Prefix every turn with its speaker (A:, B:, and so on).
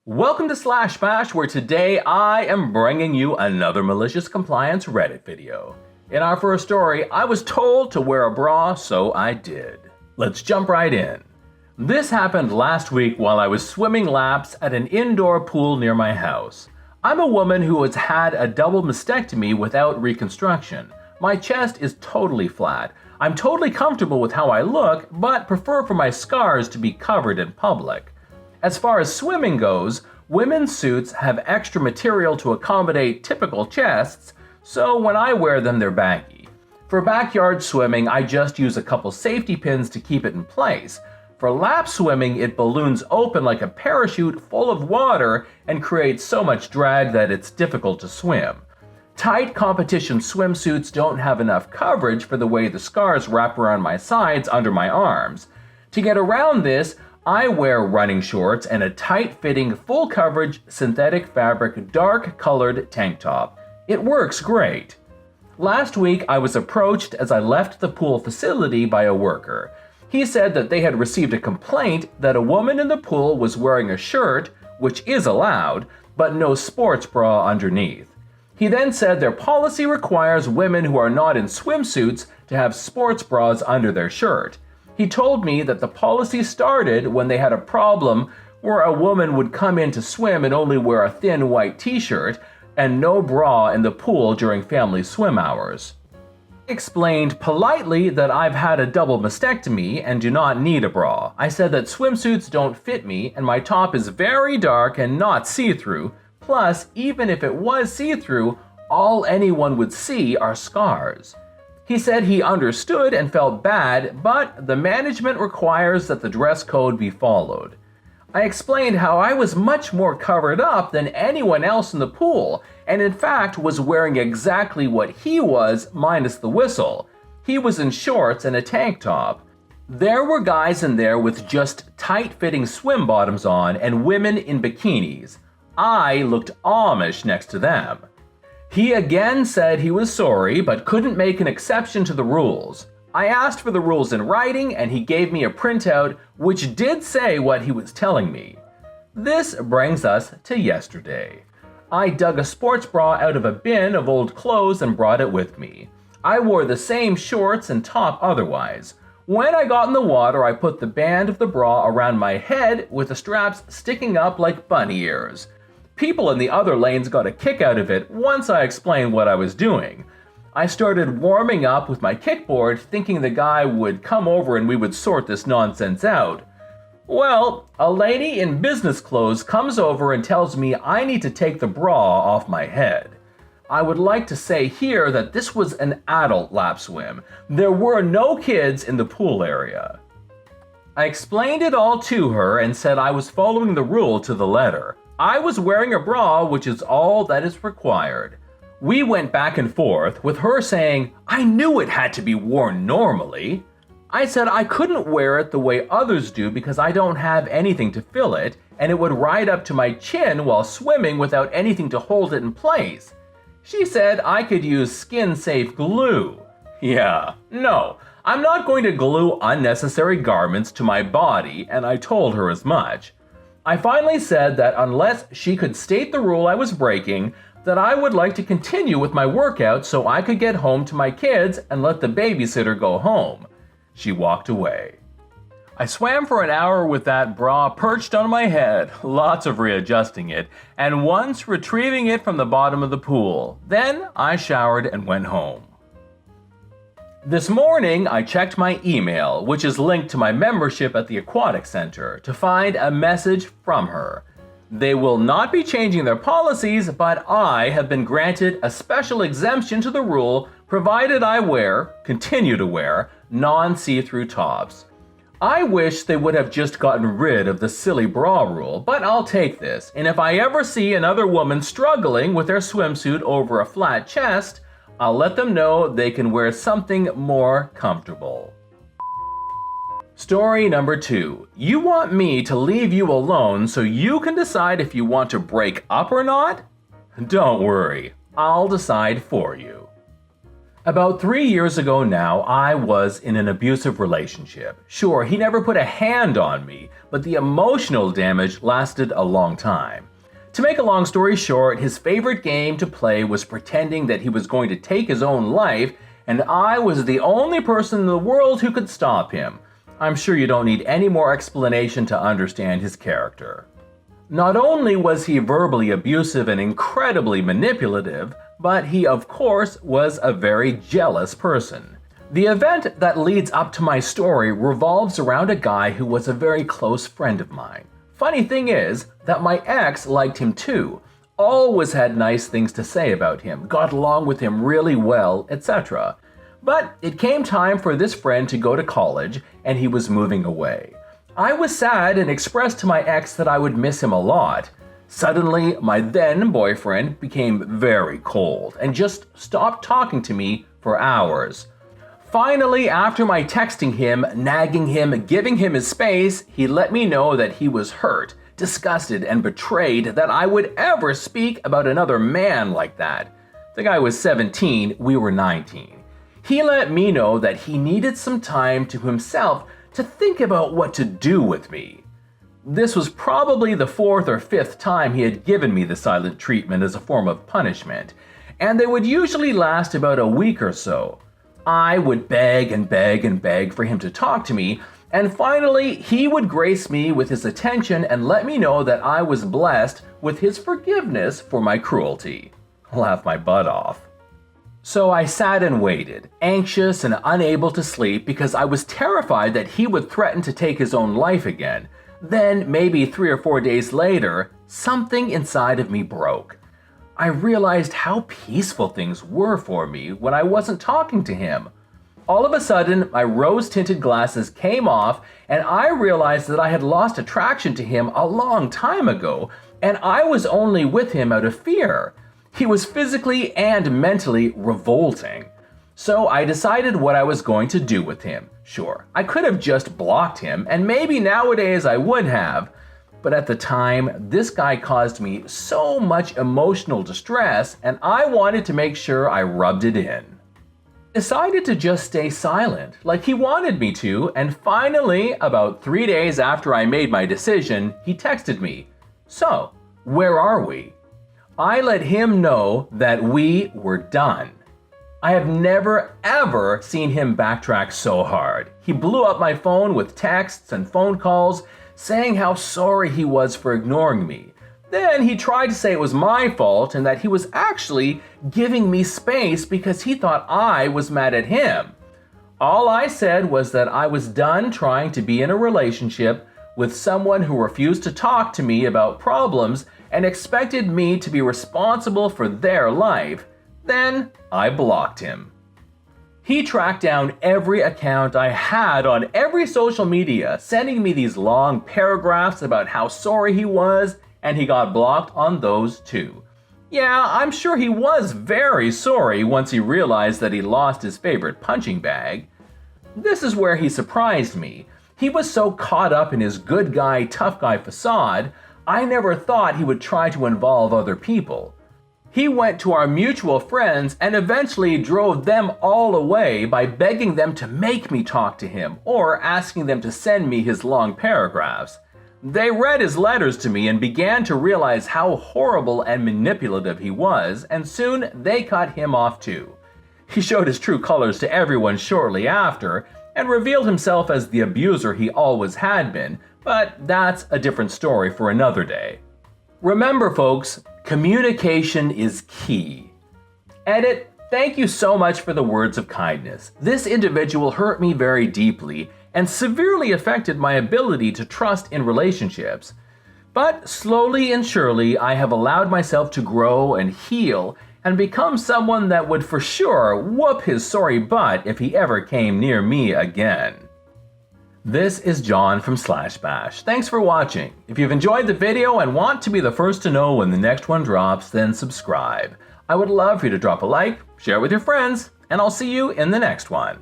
A: Welcome to Slash Bash, where today I am bringing you another malicious compliance Reddit video. In our first story, I was told to wear a bra, so I did. Let's jump right in. This happened last week while I was swimming laps at an indoor pool near my house. I'm a woman who has had a double mastectomy without reconstruction. My chest is totally flat. I'm totally comfortable with how I look, but prefer for my scars to be covered in public. As far as swimming goes, women's suits have extra material to accommodate typical chests, so when I wear them they're baggy. For backyard swimming, I just use a couple safety pins to keep it in place. For lap swimming, it balloons open like a parachute full of water and creates so much drag that it's difficult to swim. Tight competition swimsuits don't have enough coverage for the way the scars wrap around my sides under my arms. To get around this, I wear running shorts and a tight-fitting, full-coverage synthetic fabric dark-colored tank top. It works great. Last week, I was approached as I left the pool facility by a worker. He said that they had received a complaint that a woman in the pool was wearing a shirt, which is allowed, but no sports bra underneath. He then said their policy requires women who are not in swimsuits to have sports bras under their shirt. He told me that the policy started when they had a problem where a woman would come in to swim and only wear a thin white t-shirt and no bra in the pool during family swim hours. I explained politely that I've had a double mastectomy and do not need a bra. I said that swimsuits don't fit me and my top is very dark and not see-through. Plus, even if it was see-through, all anyone would see are scars. He said he understood and felt bad, but the management requires that the dress code be followed. I explained how I was much more covered up than anyone else in the pool, and in fact was wearing exactly what he was, minus the whistle. He was in shorts and a tank top. There were guys in there with just tight-fitting swim bottoms on and women in bikinis. I looked Amish next to them. He again said he was sorry, but couldn't make an exception to the rules. I asked for the rules in writing, and he gave me a printout which did say what he was telling me. This brings us to yesterday. I dug a sports bra out of a bin of old clothes and brought it with me. I wore the same shorts and top otherwise. When I got in the water, I put the band of the bra around my head with the straps sticking up like bunny ears. People in the other lanes got a kick out of it once I explained what I was doing. I started warming up with my kickboard, thinking the guy would come over and we would sort this nonsense out. Well, a lady in business clothes comes over and tells me I need to take the bra off my head. I would like to say here that this was an adult lap swim. There were no kids in the pool area. I explained it all to her and said I was following the rule to the letter. I was wearing a bra, which is all that is required. We went back and forth, with her saying, I knew it had to be worn normally. I said I couldn't wear it the way others do because I don't have anything to fill it, and it would ride up to my chin while swimming without anything to hold it in place. She said I could use skin-safe glue. Yeah, no, I'm not going to glue unnecessary garments to my body, and I told her as much. I finally said that unless she could state the rule I was breaking, that I would like to continue with my workout so I could get home to my kids and let the babysitter go home. She walked away. I swam for an hour with that bra perched on my head, lots of readjusting it, and once retrieving it from the bottom of the pool. Then I showered and went home. This morning, I checked my email, which is linked to my membership at the Aquatic Center, to find a message from her. They will not be changing their policies, but I have been granted a special exemption to the rule provided I continue to wear, non-see-through tops. I wish they would have just gotten rid of the silly bra rule, but I'll take this, and if I ever see another woman struggling with their swimsuit over a flat chest, I'll let them know they can wear something more comfortable. Story number 2. You want me to leave you alone so you can decide if you want to break up or not? Don't worry, I'll decide for you. About 3 years ago now, I was in an abusive relationship. Sure, he never put a hand on me, but the emotional damage lasted a long time. To make a long story short, his favorite game to play was pretending that he was going to take his own life, and I was the only person in the world who could stop him. I'm sure you don't need any more explanation to understand his character. Not only was he verbally abusive and incredibly manipulative, but he of course was a very jealous person. The event that leads up to my story revolves around a guy who was a very close friend of mine. Funny thing is that my ex liked him too, always had nice things to say about him, got along with him really well, etc. But it came time for this friend to go to college and he was moving away. I was sad and expressed to my ex that I would miss him a lot. Suddenly, my then boyfriend became very cold and just stopped talking to me for hours. Finally, after my texting him, nagging him, giving him his space, he let me know that he was hurt, disgusted, and betrayed that I would ever speak about another man like that. The guy was 17, we were 19. He let me know that he needed some time to himself to think about what to do with me. This was probably the 4th or 5th time he had given me the silent treatment as a form of punishment, and they would usually last about a week or so. I would beg and beg and beg for him to talk to me, and finally he would grace me with his attention and let me know that I was blessed with his forgiveness for my cruelty. Laugh my butt off. So I sat and waited, anxious and unable to sleep because I was terrified that he would threaten to take his own life again. Then, maybe 3 or 4 days later, something inside of me broke. I realized how peaceful things were for me when I wasn't talking to him. All of a sudden, my rose-tinted glasses came off and I realized that I had lost attraction to him a long time ago, and I was only with him out of fear. He was physically and mentally revolting. So I decided what I was going to do with him. Sure, I could have just blocked him, and maybe nowadays I would have. But at the time, this guy caused me so much emotional distress, and I wanted to make sure I rubbed it in. Decided to just stay silent, like he wanted me to, and finally, about 3 days after I made my decision, he texted me, "So, where are we?" I let him know that we were done. I have never ever seen him backtrack so hard. He blew up my phone with texts and phone calls, saying how sorry he was for ignoring me. Then he tried to say it was my fault and that he was actually giving me space because he thought I was mad at him. All I said was that I was done trying to be in a relationship with someone who refused to talk to me about problems and expected me to be responsible for their life. Then I blocked him. He tracked down every account I had on every social media, sending me these long paragraphs about how sorry he was, and he got blocked on those too. Yeah, I'm sure he was very sorry once he realized that he lost his favorite punching bag. This is where he surprised me. He was so caught up in his good guy, tough guy facade, I never thought he would try to involve other people. He went to our mutual friends and eventually drove them all away by begging them to make me talk to him or asking them to send me his long paragraphs. They read his letters to me and began to realize how horrible and manipulative he was, and soon they cut him off too. He showed his true colors to everyone shortly after and revealed himself as the abuser he always had been, but that's a different story for another day. Remember, folks, communication is key. Edit, thank you so much for the words of kindness. This individual hurt me very deeply and severely affected my ability to trust in relationships. But slowly and surely, I have allowed myself to grow and heal and become someone that would for sure whoop his sorry butt if he ever came near me again. This is John from /bash. Thanks for watching. If you've enjoyed the video and want to be the first to know when the next one drops, then subscribe. I would love for you to drop a like, share with your friends, and I'll see you in the next one.